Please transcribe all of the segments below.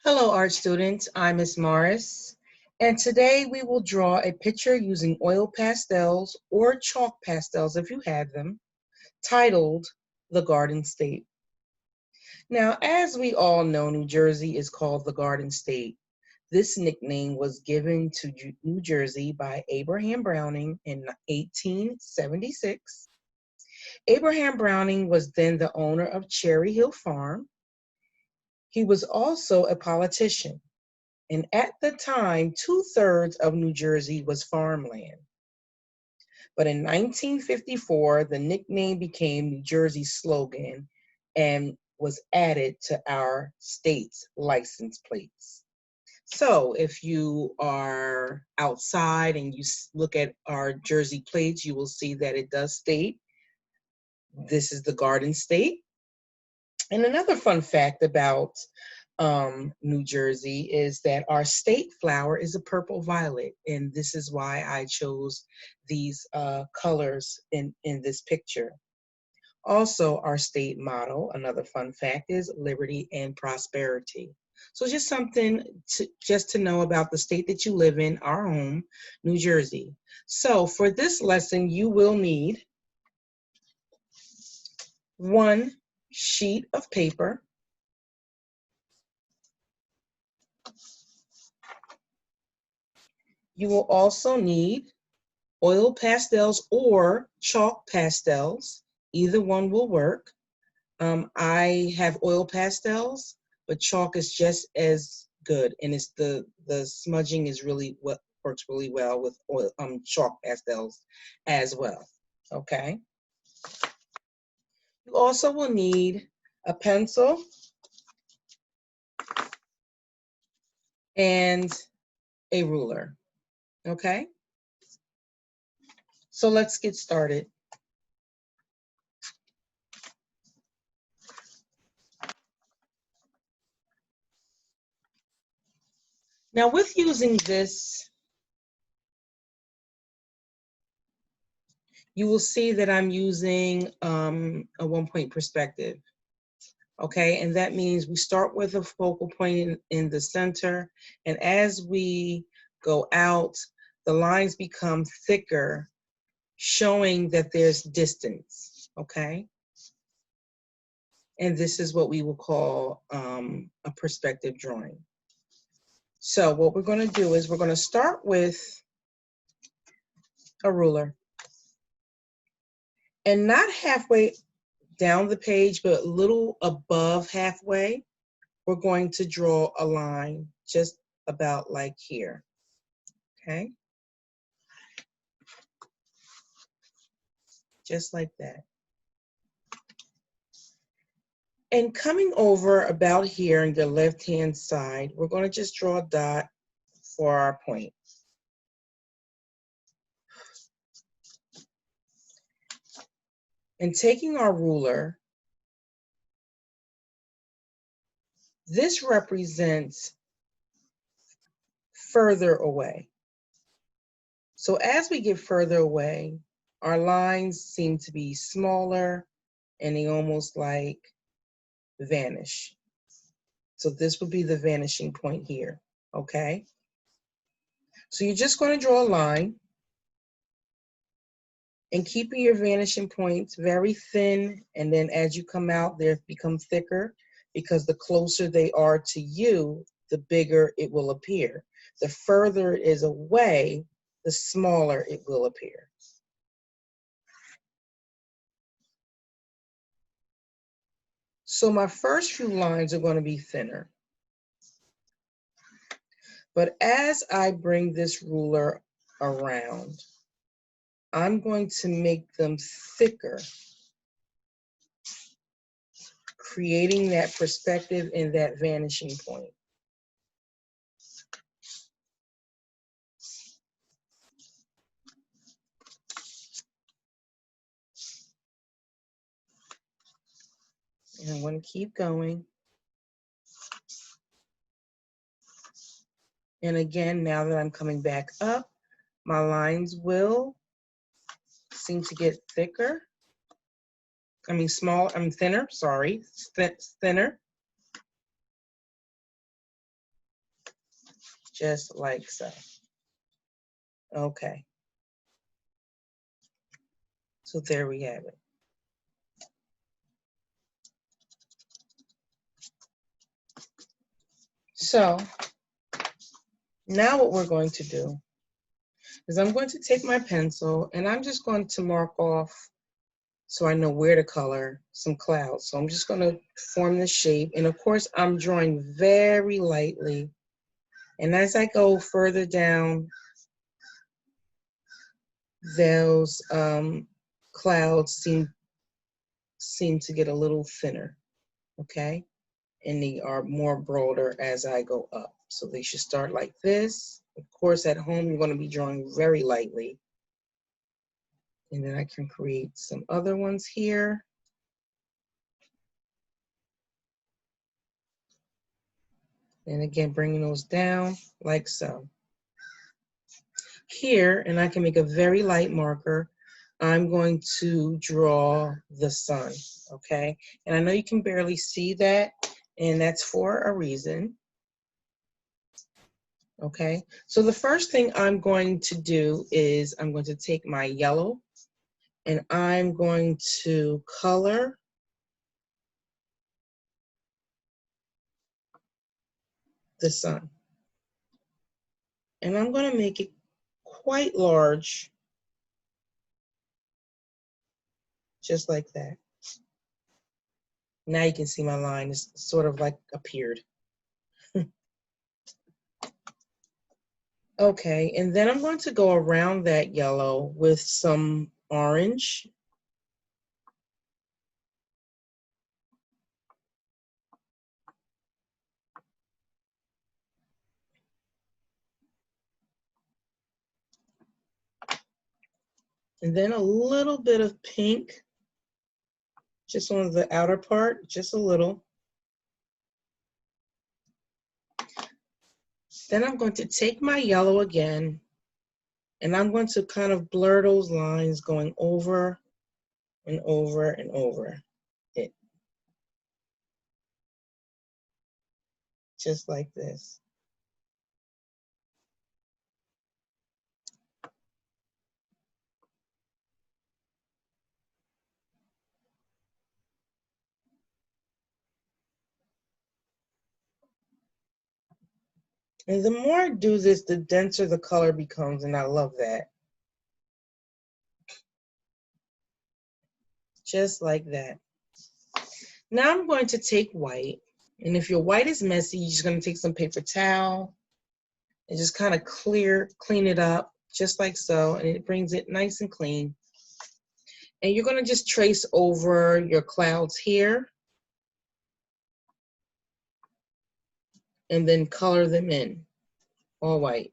Hello, art students. I'm Miss Morris, and today we will draw a picture using oil pastels or chalk pastels if you have them, titled The Garden State. Now, as we all know, New Jersey is called the Garden State. This nickname was given to New Jersey by Abraham Browning in 1876. Abraham Browning was then the owner of Cherry Hill Farm. He was also a politician. And at the time, 2/3 of New Jersey was farmland. But in 1954, the nickname became New Jersey's slogan and was added to our state's license plates. So if you are outside and you look at our Jersey plates, you will see that it does state, this is the Garden State. And another fun fact about New Jersey is that our state flower is a purple violet, and this is why I chose these colors in this picture. Also, our state motto, another fun fact, is liberty and prosperity. So just something to know about the state that you live in, our home, New Jersey. So for this lesson, you will need one sheet of paper, you will also need oil pastels or chalk pastels. Either one will work. I have oil pastels, but chalk is just as good, and it's the smudging is really what works really well with oil chalk pastels as well. Okay. You also will need a pencil and a ruler. Okay. So let's get started. Now with using this, you will see that I'm using a 1-point perspective. Okay, and that means we start with a focal point in the center, and as we go out, the lines become thicker, showing that there's distance, okay? And this is what we will call a perspective drawing. So what we're gonna do is we're gonna start with a ruler, and not halfway down the page, but a little above halfway, we're going to draw a line just about like here, okay? Just like that. And coming over about here on the left-hand side, we're going to just draw a dot for our point. And taking our ruler, this represents further away. So as we get further away, our lines seem to be smaller and they almost like vanish. So this would be the vanishing point here, okay? So you're just going to draw a line and keeping your vanishing points very thin, and then as you come out, they become thicker because the closer they are to you, the bigger it will appear. The further it is away, the smaller it will appear. So my first few lines are going to be thinner. But as I bring this ruler around, I'm going to make them thicker, creating that perspective and that vanishing point. And I'm going to keep going. And again, now that I'm coming back up, my lines will seem to get thicker. Thinner, sorry, thinner. just like so. Okay, so there we have it. So now what we're going to do is I'm going to take my pencil and I'm just going to mark off so I know where to color some clouds. So I'm just going to form the shape. And of course, I'm drawing very lightly. And as I go further down, those clouds seem to get a little thinner, okay? And they are more broader as I go up. So they should start like this. Of course, at home, you're going to be drawing very lightly. And then I can create some other ones here. And again, bringing those down like so. Here, and I can make a very light marker, I'm going to draw the sun, okay? And I know you can barely see that, and that's for a reason, okay? So the first thing I'm going to do is I'm going to take my yellow, and I'm going to color the sun. And I'm going to make it quite large, just like that. Now you can see my line is sort of like appeared. Okay, and then I'm going to go around that yellow with some orange. And then a little bit of pink, just on the outer part, just a little. Then I'm going to take my yellow again, and I'm going to kind of blur those lines going over and over and over it, just like this. And the more I do this, the denser the color becomes, and I love that. Just like that. Now I'm going to take white, and if your white is messy, you're just going to take some paper towel and just kind of clean it up, just like so, and it brings it nice and clean. And you're going to just trace over your clouds here, and then color them in, all white.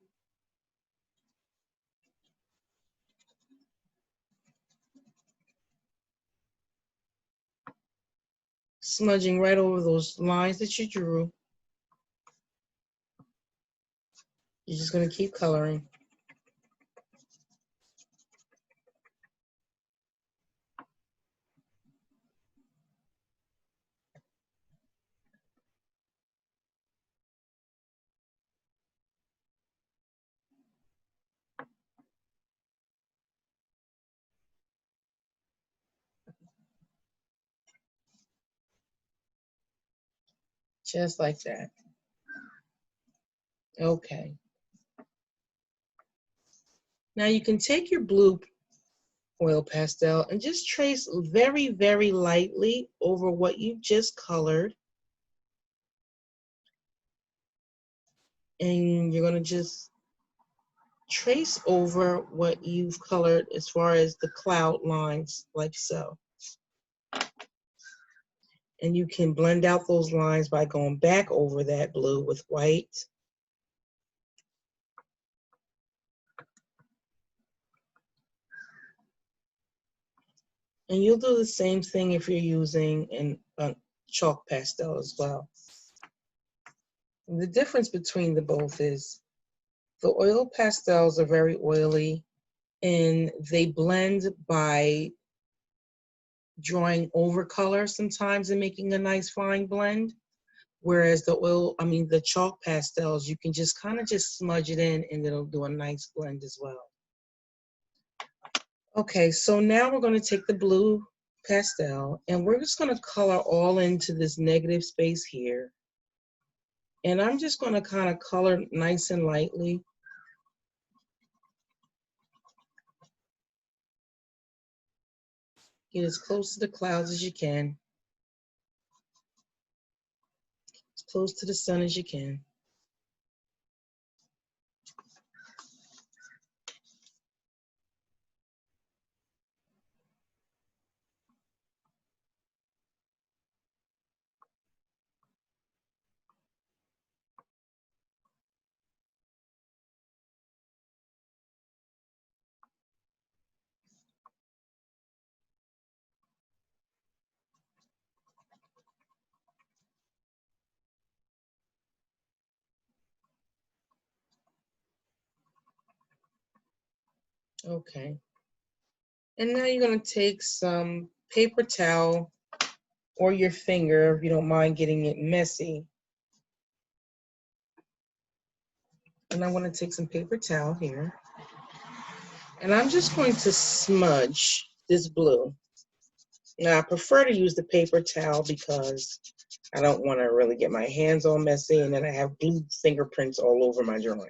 Smudging right over those lines that you drew. You're just going to keep coloring. Just like that. Okay. Now you can take your blue oil pastel and just trace very, very lightly over what you just colored. And you're going to just trace over what you've colored as far as the cloud lines, like so. And you can blend out those lines by going back over that blue with white. And you'll do the same thing if you're using a chalk pastel as well. And the difference between the both is the oil pastels are very oily and they blend by drawing over color sometimes and making a nice fine blend. Whereas the chalk pastels, you can just kind of just smudge it in and it'll do a nice blend as well. Okay, so now we're going to take the blue pastel and we're just going to color all into this negative space here. And I'm just going to kind of color nice and lightly. Get as close to the clouds as you can. As close to the sun as you can. Okay. And now you're going to take some paper towel or your finger if you don't mind getting it messy. And I want to take some paper towel here. And I'm just going to smudge this blue. Now I prefer to use the paper towel because I don't want to really get my hands all messy and then I have blue fingerprints all over my drawing.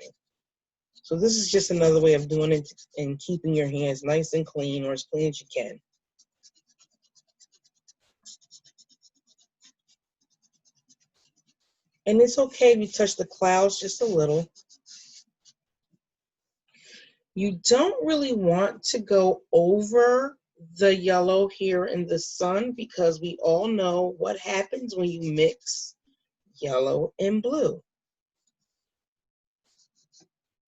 So this is just another way of doing it and keeping your hands nice and clean, or as clean as you can. And it's okay if you touch the clouds just a little. You don't really want to go over the yellow here in the sun because we all know what happens when you mix yellow and blue.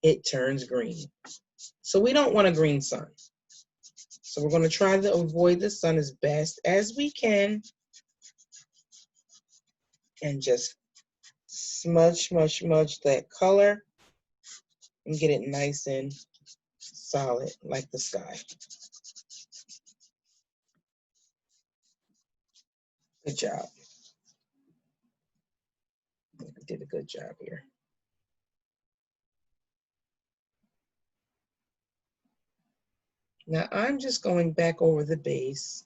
It turns green. So we don't want a green sun. So we're going to try to avoid the sun as best as we can and just smudge that color and get it nice and solid like the sky. Good job. I did a good job here. Now I'm just going back over the base.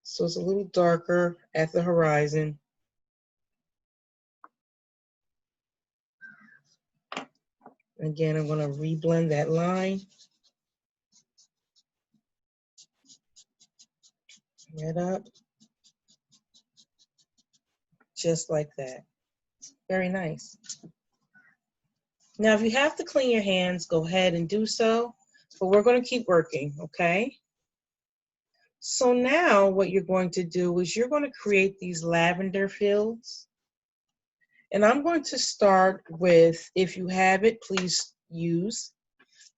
So it's a little darker at the horizon. Again, I'm going to reblend that line. Right up. Just like that. Very nice. Now, if you have to clean your hands, go ahead and do so. But we're going to keep working, okay? So now what you're going to do is you're going to create these lavender fields. And I'm going to start with, if you have it, please use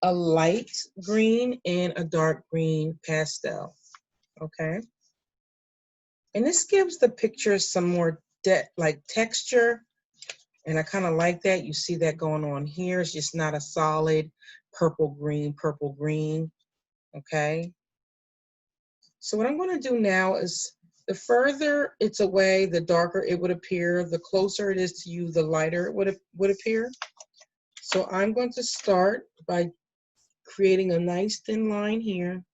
a light green and a dark green pastel, okay? And this gives the picture some more like texture, and I kind of like that. You see that going on here. It's just not a solid purple green, okay? So what I'm going to do now is the further it's away, the darker it would appear. The closer it is to you, the lighter it would appear. So I'm going to start by creating a nice thin line here.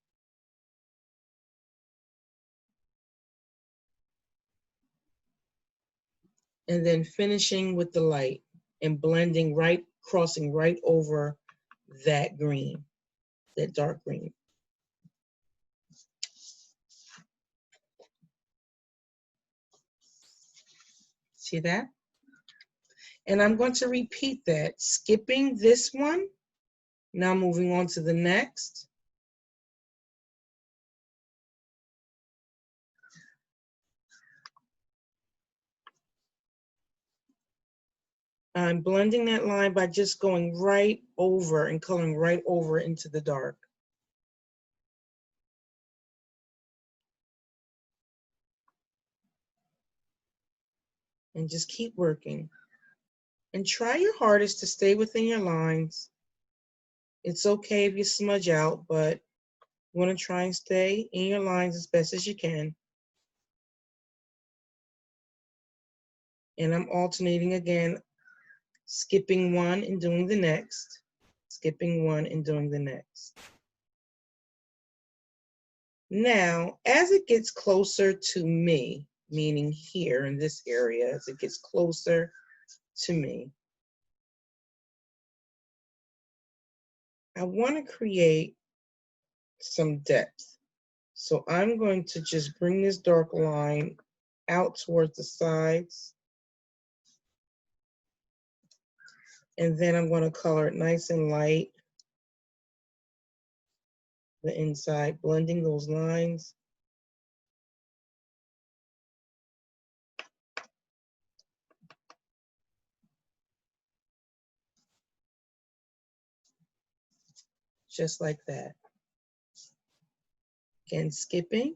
And then finishing with the light and blending crossing right over that green, that dark green. See that? And I'm going to repeat that, skipping this one, now moving on to the next. I'm blending that line by just going right over and coloring right over into the dark. And just keep working. And try your hardest to stay within your lines. It's okay if you smudge out, but you want to try and stay in your lines as best as you can. And I'm alternating again, skipping one and doing the next, skipping one and doing the next. Now, as it gets closer to me, meaning here in this area, as it gets closer to me, I want to create some depth. So I'm going to just bring this dark line out towards the sides. And then I'm going to color it nice and light, the inside, blending those lines. Just like that. Again, skipping.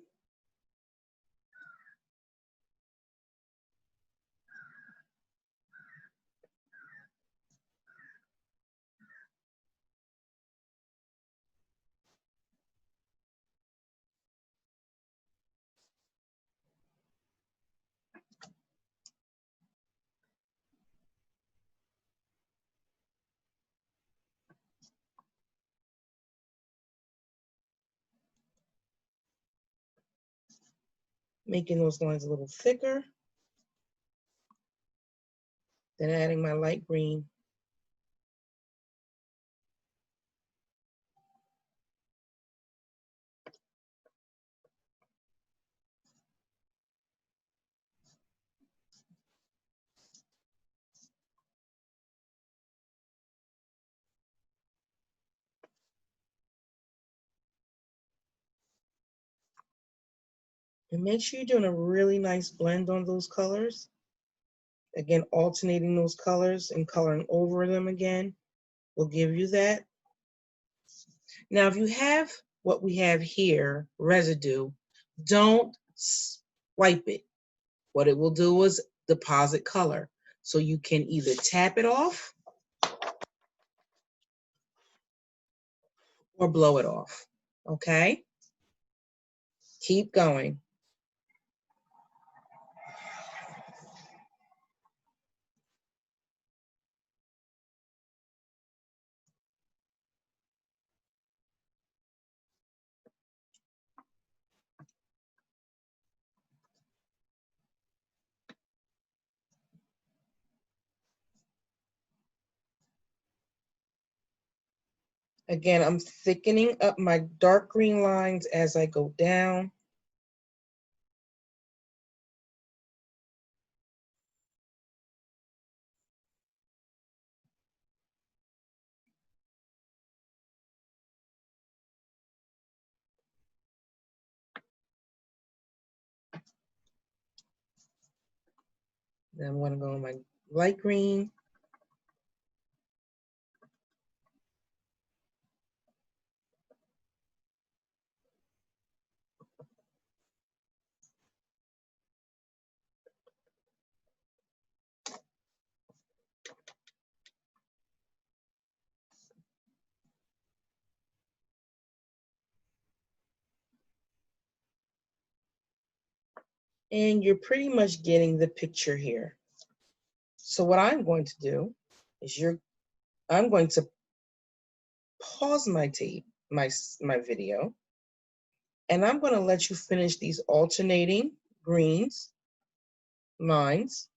Making those lines a little thicker. Then adding my light green. And make sure you're doing a really nice blend on those colors. Again, alternating those colors and coloring over them again will give you that. Now, if you have what we have here, residue, don't wipe it. What it will do is deposit color. So you can either tap it off or blow it off. Okay? Keep going. Again, I'm thickening up my dark green lines as I go down. Then I'm going to go on my light green. And you're pretty much getting the picture here. So what I'm going to do is I'm going to pause my tape, my video, and I'm going to let you finish these alternating greens lines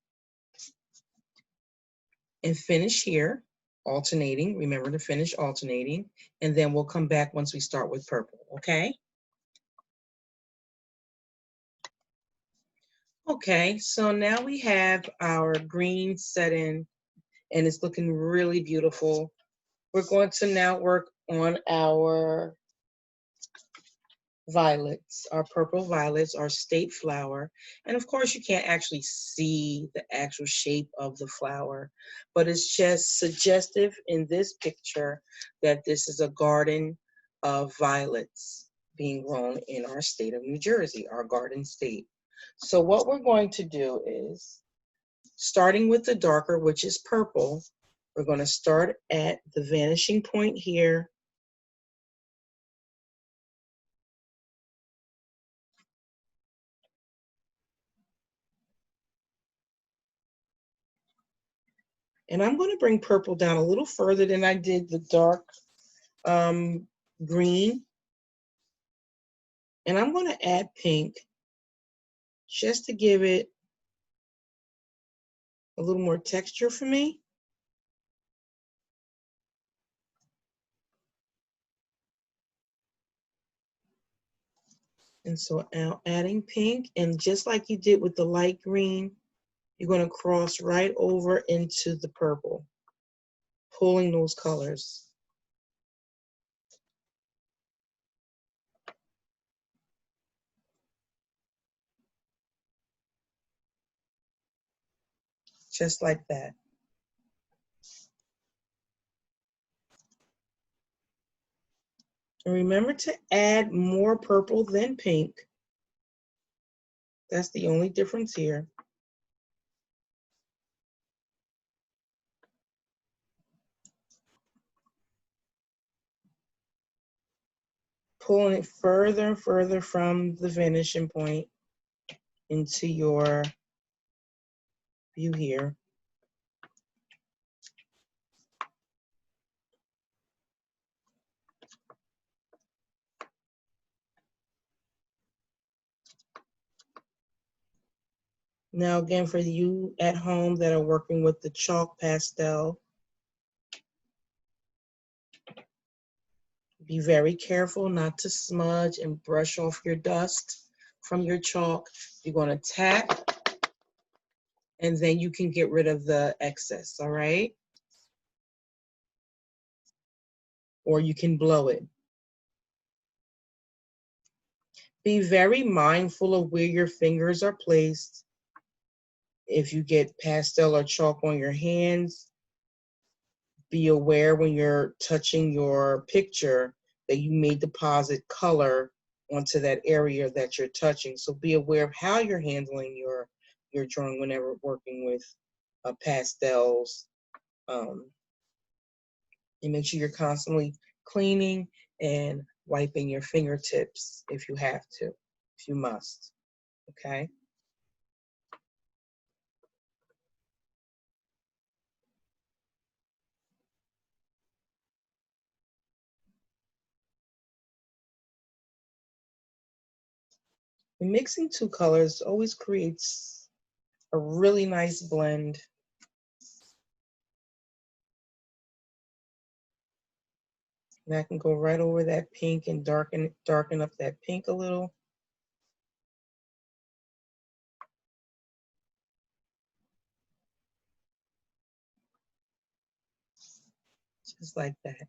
and finish here, alternating. Remember to finish alternating, and then we'll come back once we start with purple, okay? Okay, so now we have our green set in, and it's looking really beautiful. We're going to now work on our violets, our purple violets, our state flower. And of course, you can't actually see the actual shape of the flower, but it's just suggestive in this picture that this is a garden of violets being grown in our state of New Jersey, our garden state. So what we're going to do is, starting with the darker, which is purple, we're going to start at the vanishing point here. And I'm going to bring purple down a little further than I did the dark green. And I'm going to add pink just to give it a little more texture for me. And so now adding pink, and just like you did with the light green, you're going to cross right over into the purple, pulling those colors. Just like that. And remember to add more purple than pink. That's the only difference here. Pulling it further and further from the vanishing point into your view here. Now again, for you at home that are working with the chalk pastel, be very careful not to smudge and brush off your dust from your chalk. You're going to tap, and then you can get rid of the excess, all right? Or you can blow it. Be very mindful of where your fingers are placed. If you get pastel or chalk on your hands, be aware when you're touching your picture that you may deposit color onto that area that you're touching. So be aware of how you're handling your drawing whenever working with pastels. And make sure you're constantly cleaning and wiping your fingertips if you have to, if you must, okay? And mixing two colors always creates a really nice blend. And I can go right over that pink and darken up that pink a little. Just like that.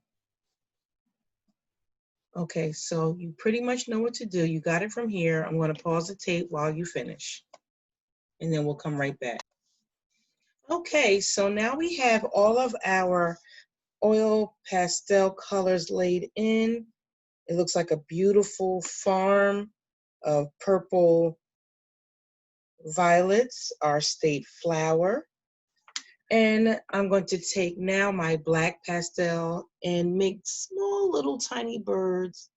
Okay, so you pretty much know what to do. You got it from here. I'm going to pause the tape while you finish, and then we'll come right back. Okay, so now we have all of our oil pastel colors laid in. It looks like a beautiful farm of purple violets, our state flower. And I'm going to take now my black pastel and make small little tiny birds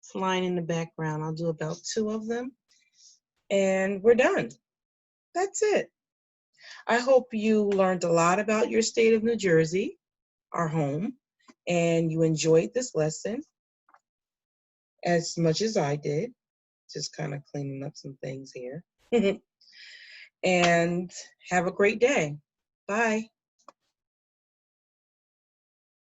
flying in the background. I'll do about 2 of them, and we're done. That's it. I hope you learned a lot about your state of New Jersey, our home, and you enjoyed this lesson as much as I did. Just kind of cleaning up some things here. And have a great day. Bye.